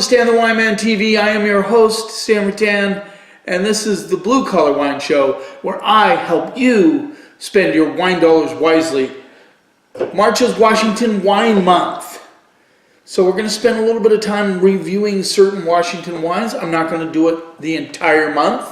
to Stan the Wine Man TV. I am your host, Stan Rattan, and this is the Blue Collar Wine Show, where I help you spend your wine dollars wisely. March is Washington Wine Month, so we're going to spend a little bit of time reviewing certain Washington wines. I'm not going to do it the entire month,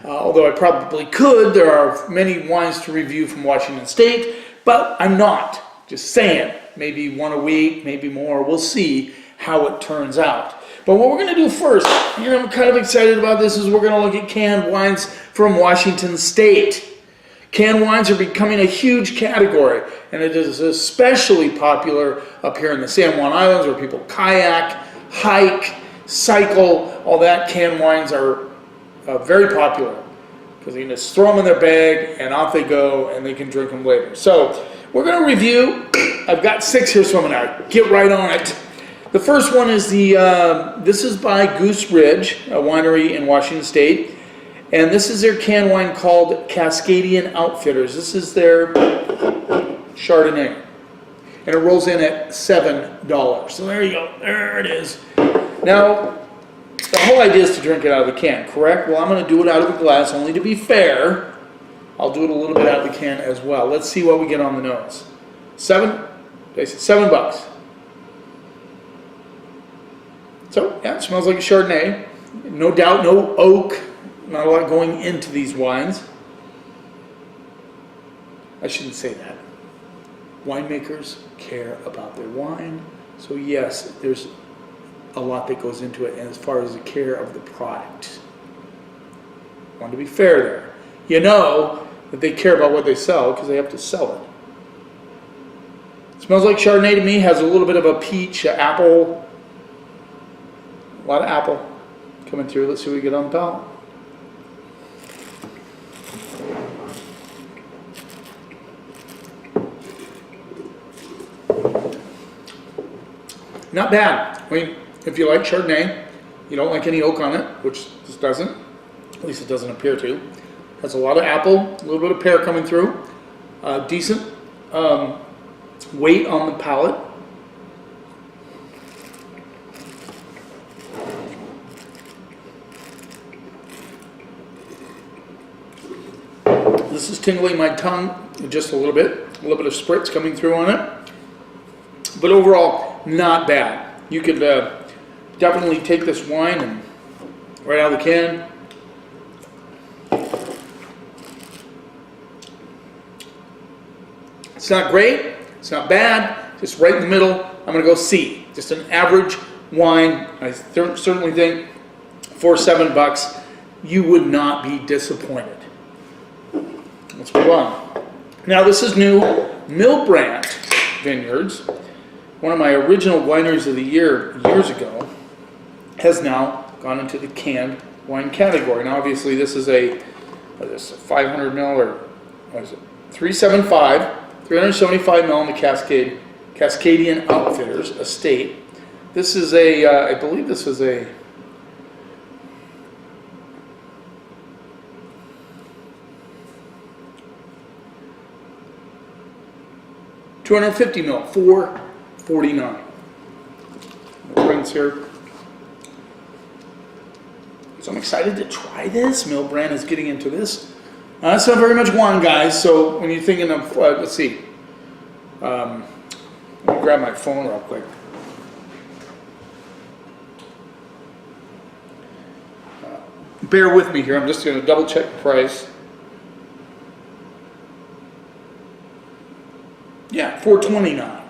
although I probably could. There are many wines to review from Washington State, but I'm not. Just saying. Maybe one a week, maybe more. We'll see how it turns out. But what we're going to do first, and I'm kind of excited about this, is we're going to look at canned wines from Washington State. Canned wines are becoming a huge category, and it is especially popular up here in the San Juan Islands, where people kayak, hike, cycle. All that. Canned wines are very popular because you can just throw them in their bag and off they go, and they can drink them later. So we're going to review. I've got 6 here, so I'm going to get right on it. The first one is this is by Goose Ridge, a winery in Washington State. And this is their canned wine called Cascadian Outfitters. This is their Chardonnay. And it rolls in at $7. So there you go. There it is. Now, the whole idea is to drink it out of the can, correct? Well, I'm going to do it out of the glass, only to be fair. I'll do it a little bit out of the can as well. Let's see what we get on the nose. $7? They said $7. So, yeah, it smells like a Chardonnay. No doubt, no oak. Not a lot going into these wines. I shouldn't say that. Winemakers care about their wine. So yes, there's a lot that goes into it as far as the care of the product. I want to be fair there. You know that they care about what they sell because they have to sell it. It smells like Chardonnay to me. Has a little bit of a peach, apple. A lot of apple coming through. Let's see what we get on the palate. Not bad. I mean, if you like Chardonnay, you don't like any oak on it, which this doesn't. At least it doesn't appear to. Has a lot of apple, a little bit of pear coming through. Decent weight on the palate. This is tingling my tongue just a little bit of spritz coming through on it. But overall, not bad. You could definitely take this wine and right out of the can. It's not great. It's not bad. Just right in the middle. I'm going to go C. Just an average wine. I certainly think for $7, you would not be disappointed. Let's move on. Now this is new. Milbrandt Vineyards, one of my original wineries of the year years ago, has now gone into the canned wine category. Now obviously this is a 500 ml, or what is it? 375 ml in the Cascadian Outfitters estate. This is I believe this is a 250 ml, $4.49. Friends here. So I'm excited to try this. Milbrandt is getting into this. That's not very much wine, guys. So when you're thinking of, let's see. Let me grab my phone real quick. Bear with me here. I'm just going to double check the price. Yeah, $4.29.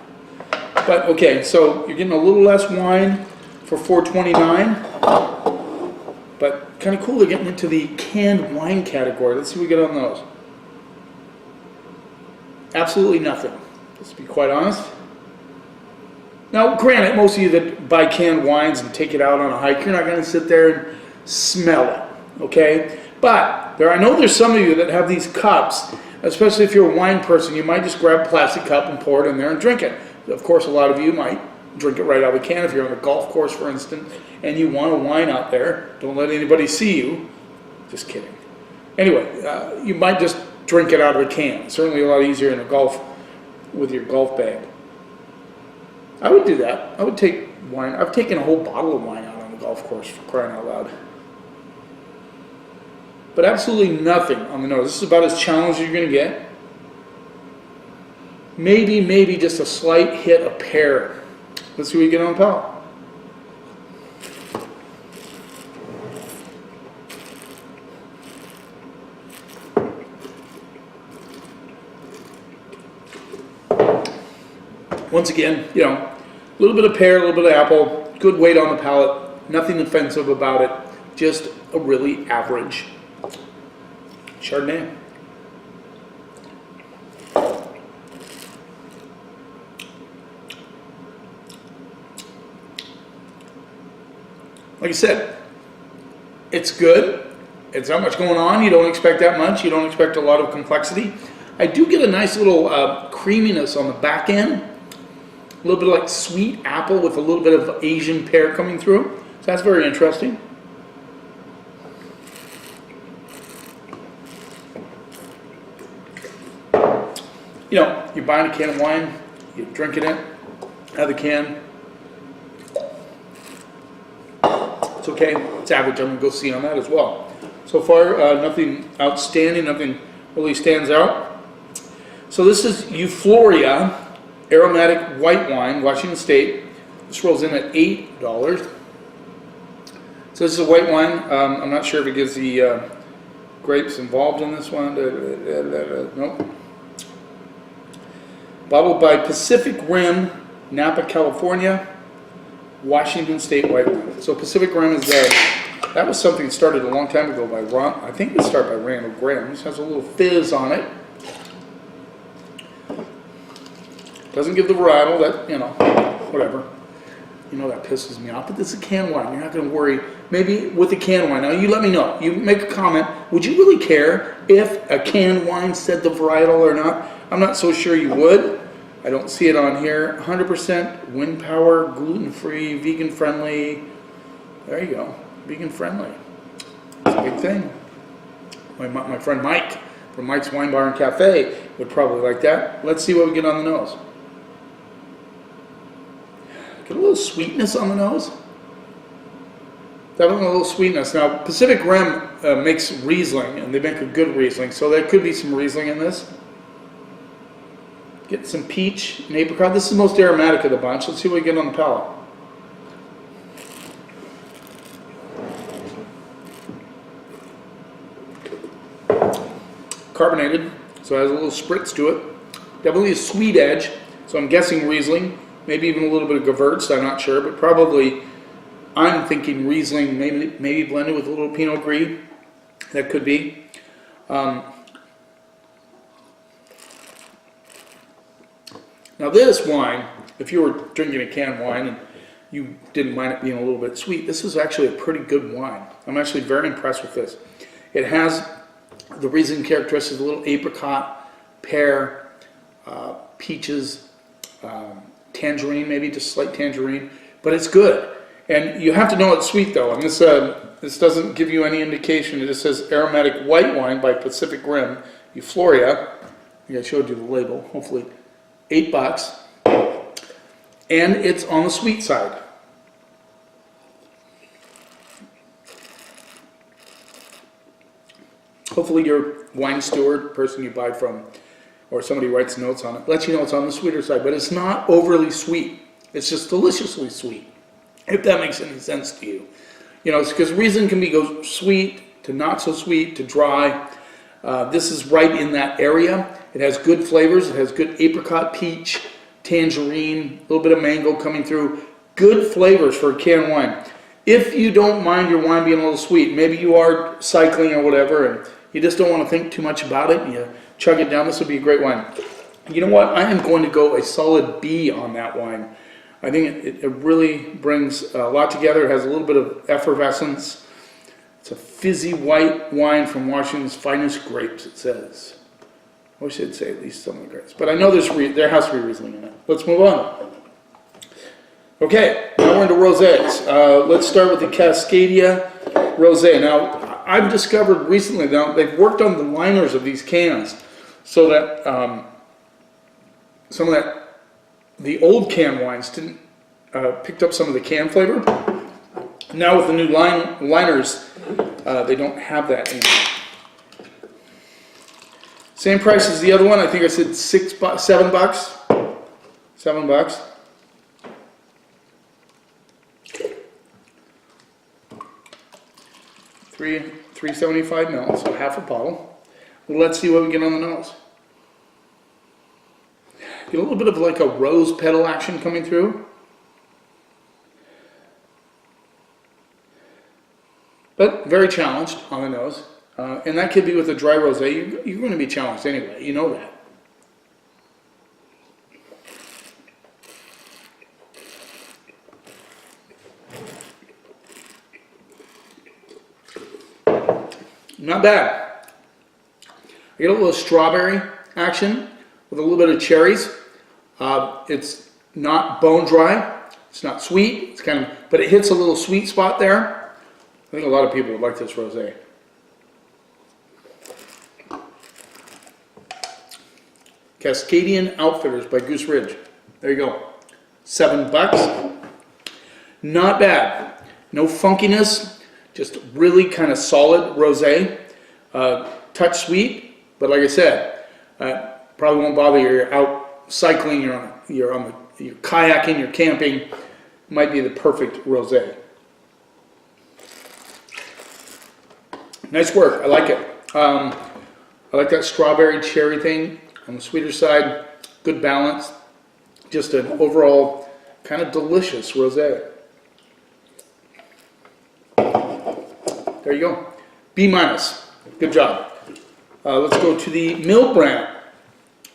But okay, so you're getting a little less wine for $4.29. But kind of cool, they're getting into the canned wine category. Let's see what we get on those. Absolutely nothing, let's be quite honest. Now, granted, most of you that buy canned wines and take it out on a hike, you're not going to sit there and smell it, okay? But I know there's some of you that have these cups. Especially if you're a wine person, you might just grab a plastic cup and pour it in there and drink it. Of course, a lot of you might drink it right out of the can. If you're on a golf course, for instance, and you want a wine out there, don't let anybody see you. Just kidding. Anyway, you might just drink it out of a can. It's certainly a lot easier in a golf with your golf bag. I would do that. I would take wine. I've taken a whole bottle of wine out on golf course, for crying out loud. But absolutely nothing on the nose. This is about as challenging as you're going to get. Maybe just a slight hit of pear. Let's see what you get on the palate. Once again, you know, a little bit of pear, a little bit of apple, good weight on the palate, nothing offensive about it, just a really average Chardonnay. Like I said, it's good. It's not much going on. You don't expect that much. You don't expect a lot of complexity. I do get a nice little creaminess on the back end. A little bit like sweet apple with a little bit of Asian pear coming through. So that's very interesting. You know, you're buying a can of wine, you're drinking it out of the can. It's okay, it's average. I'm going to go see on that as well. So far, nothing outstanding, nothing really stands out. So this is Euphoria Aromatic White Wine, Washington State. This rolls in at $8. So this is a white wine. I'm not sure if it gives the grapes involved in this one. Nope. Bottled by Pacific Rim, Napa, California. Washington State white wine. So Pacific Rim is that was something that started a long time ago by Ron. I think it started by Randall Graham. This has a little fizz on it. Doesn't give the varietal, that, you know, whatever. You know, that pisses me off. But this is a canned wine. You're not going to worry. Maybe with a canned wine. Now, you let me know. You make a comment. Would you really care if a canned wine said the varietal or not? I'm not so sure you would. I don't see it on here. 100% wind power, gluten-free, vegan-friendly. There you go. Vegan-friendly. It's a big thing. My friend Mike from Mike's Wine Bar and Cafe would probably like that. Let's see what we get on the nose. Get a little sweetness on the nose. Definitely a little sweetness. Now, Pacific Rim makes Riesling, and they make a good Riesling, so there could be some Riesling in this. Get some peach and apricot. This is the most aromatic of the bunch. Let's see what we get on the palate. Carbonated, so it has a little spritz to it. Definitely a sweet edge, so I'm guessing Riesling. Maybe even a little bit of Gewurz, I'm not sure, but probably I'm thinking Riesling, maybe blended with a little Pinot Gris. That could be. Now this wine, if you were drinking a canned wine and you didn't mind it being a little bit sweet, this is actually a pretty good wine. I'm actually very impressed with this. It has the Riesling characteristics, a little apricot, pear, peaches, tangerine, maybe just slight tangerine, but it's good. And you have to know it's sweet though, and this doesn't give you any indication. It just says aromatic white wine by Pacific Rim, Euphoria. I think I showed you the label, hopefully. $8, and it's on the sweet side. Hopefully your wine steward, person you buy from, or somebody writes notes on it, lets you know it's on the sweeter side, but it's not overly sweet. It's just deliciously sweet, if that makes any sense to you. You know, it's because Riesling can go sweet to not so sweet to dry. This is right in that area. It has good flavors. It has good apricot, peach, tangerine, a little bit of mango coming through. Good flavors for a canned wine. If you don't mind your wine being a little sweet, maybe you are cycling or whatever, and you just don't want to think too much about it, and you chug it down, this would be a great wine. You know what? I am going to go a solid B on that wine. I think it really brings a lot together. It has a little bit of effervescence. It's a fizzy white wine from Washington's finest grapes, it says. I wish they'd say at least some of the grapes. But I know there has to be Riesling in it. Let's move on. Okay, now we're into rosés. Let's start with the Cascadia Rosé. Now, I've discovered recently, now they've worked on the liners of these cans so that the old canned wines didn't picked up some of the can flavor. Now with the new liners, they don't have that anymore. Same price as the other one. I think I said $7. $7. $3.75 ml, so half a bottle. Let's see what we get on the nose. Get a little bit of like a rose petal action coming through. But very challenged on the nose. And that could be with a dry rosé. You're going to be challenged anyway. You know that. Not bad. I get a little strawberry action with a little bit of cherries. It's not bone dry. It's not sweet. It's kind of, but it hits a little sweet spot there. I think a lot of people would like this rosé. Cascadian Outfitters by Goose Ridge. There you go. $7. Not bad. No funkiness. Just really kind of solid rosé. Touch sweet, but like I said, probably won't bother you. You're out cycling, you're kayaking, you're camping. Might be the perfect rosé. Nice work. I like it. I like that strawberry cherry thing on the sweeter side. Good balance. Just an overall kind of delicious rosé. There you go. B-. Good job. Let's go to the Milbrandt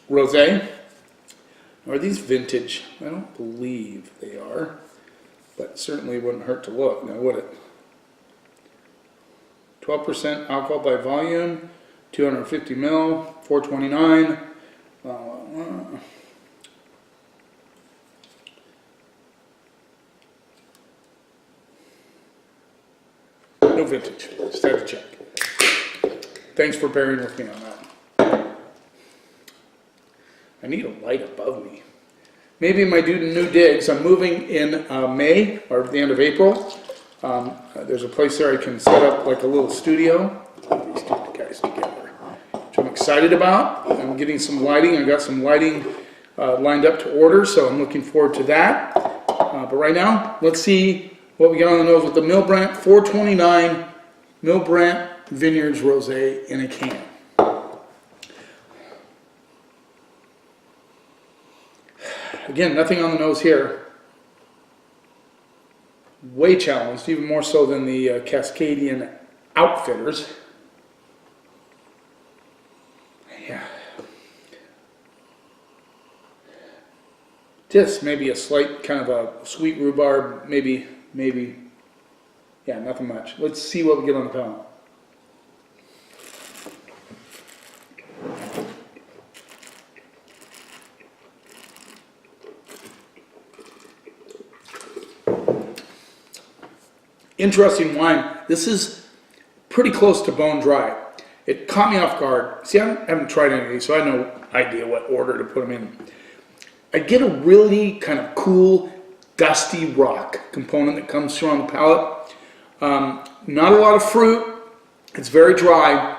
rosé. Are these vintage? I don't believe they are, but certainly wouldn't hurt to look, now would it? 12% alcohol by volume, 250 ml, $4.29. No vintage. Just had to check. Thanks for bearing with me on that. I need a light above me. Maybe in my new digs, I'm moving in May or the end of April. There's a place there I can set up like a little studio. These two guys together, which I'm excited about. I'm getting some lighting. I got some lighting lined up to order, so I'm looking forward to that. But right now, let's see what we get on the nose with the Milbrandt $4.29 Milbrandt Vineyards Rosé in a can. Again, nothing on the nose here. Way challenged, even more so than the Cascadian Outfitters. Yeah. Just maybe a slight kind of a sweet rhubarb, maybe. Yeah, nothing much. Let's see what we get on the palate. Interesting wine. This is pretty close to bone dry. It caught me off guard. See, I haven't tried any of these, so I have no idea what order to put them in. I get a really kind of cool, dusty rock component that comes through on the palate. Not a lot of fruit. It's very dry.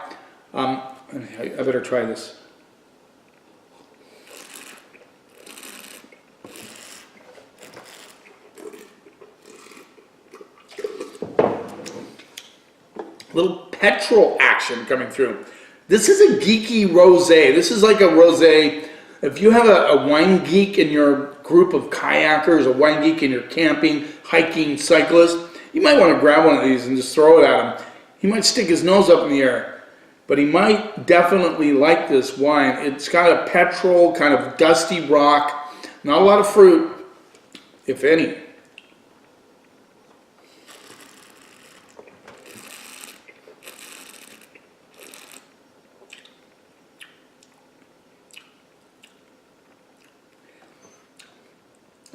I better try this. Little petrol action coming through. This is a geeky rosé. This is like a rosé. If you have a wine geek in your group of kayakers, a wine geek in your camping, hiking, cyclist, you might want to grab one of these and just throw it at him. He might stick his nose up in the air, but he might definitely like this wine. It's got a petrol, kind of dusty rock, not a lot of fruit, if any.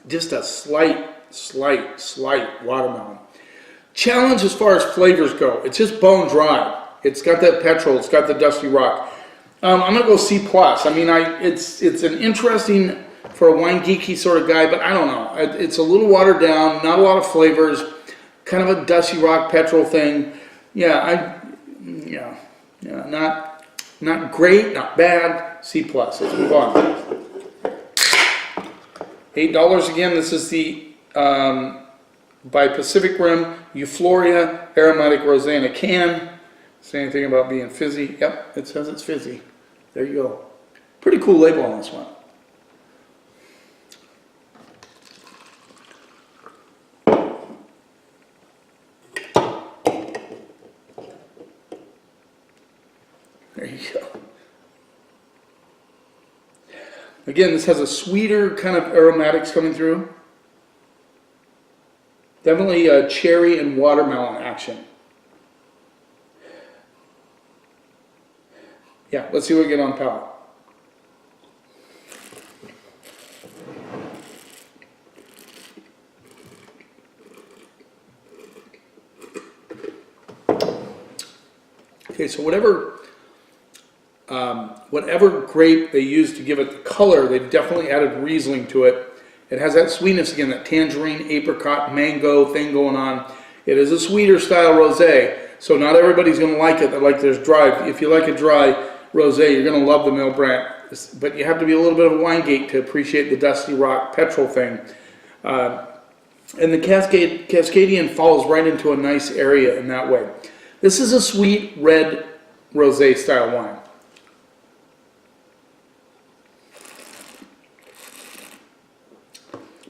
Just a slight watermelon. Challenge as far as flavors go. It's just bone dry. It's got that petrol. It's got the dusty rock. I'm gonna go C+. I mean, it's an interesting for a wine geeky sort of guy, but I don't know. It's a little watered down. Not a lot of flavors. kind of a dusty rock petrol thing. Yeah, not great, not bad. C+. Let's move on. $8 again. This is the by Pacific Rim Euphoria Aromatic Rosé in a can. Say anything about being fizzy? Yep, it says it's fizzy. There you go. Pretty cool label on this one. There you go. Again, this has a sweeter kind of aromatics coming through. Definitely a cherry and watermelon action. Yeah, let's see what we get on palate. Okay, so whatever grape they used to give it the color, they've definitely added Riesling to it. It has that sweetness again, that tangerine, apricot, mango thing going on. It is a sweeter style rosé, so not everybody's going to like it. Like there's dry. If you like a dry rosé, you're going to love the Milbrandt. But you have to be a little bit of a wine geek to appreciate the dusty rock petrol thing. And the Cascadian falls right into a nice area in that way. This is a sweet red rosé style wine.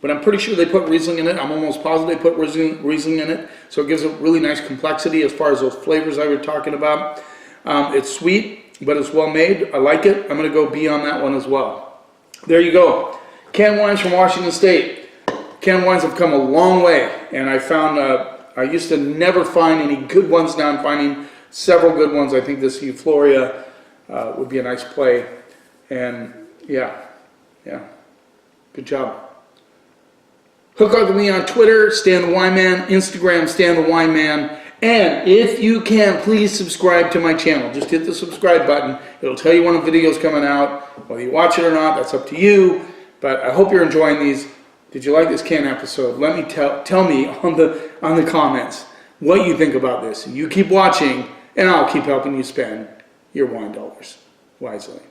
But I'm pretty sure they put Riesling in it. I'm almost positive they put Riesling in it. So it gives a really nice complexity as far as those flavors I was talking about. It's sweet, but it's well made. I like it. I'm going to go B on that one as well. There you go. Canned wines from Washington State. Canned wines have come a long way. And I found, I used to never find any good ones. Now I'm finding several good ones. I think this Euphoria would be a nice play. And yeah, good job. Hook up with me on Twitter, Stan the Wine Man, Instagram, Stan the Wine Man, and if you can, please subscribe to my channel. Just hit the subscribe button. It'll tell you when a video's coming out. Whether you watch it or not, that's up to you. But I hope you're enjoying these. Did you like this can episode? Let me tell me on the comments what you think about this. You keep watching, and I'll keep helping you spend your wine dollars wisely.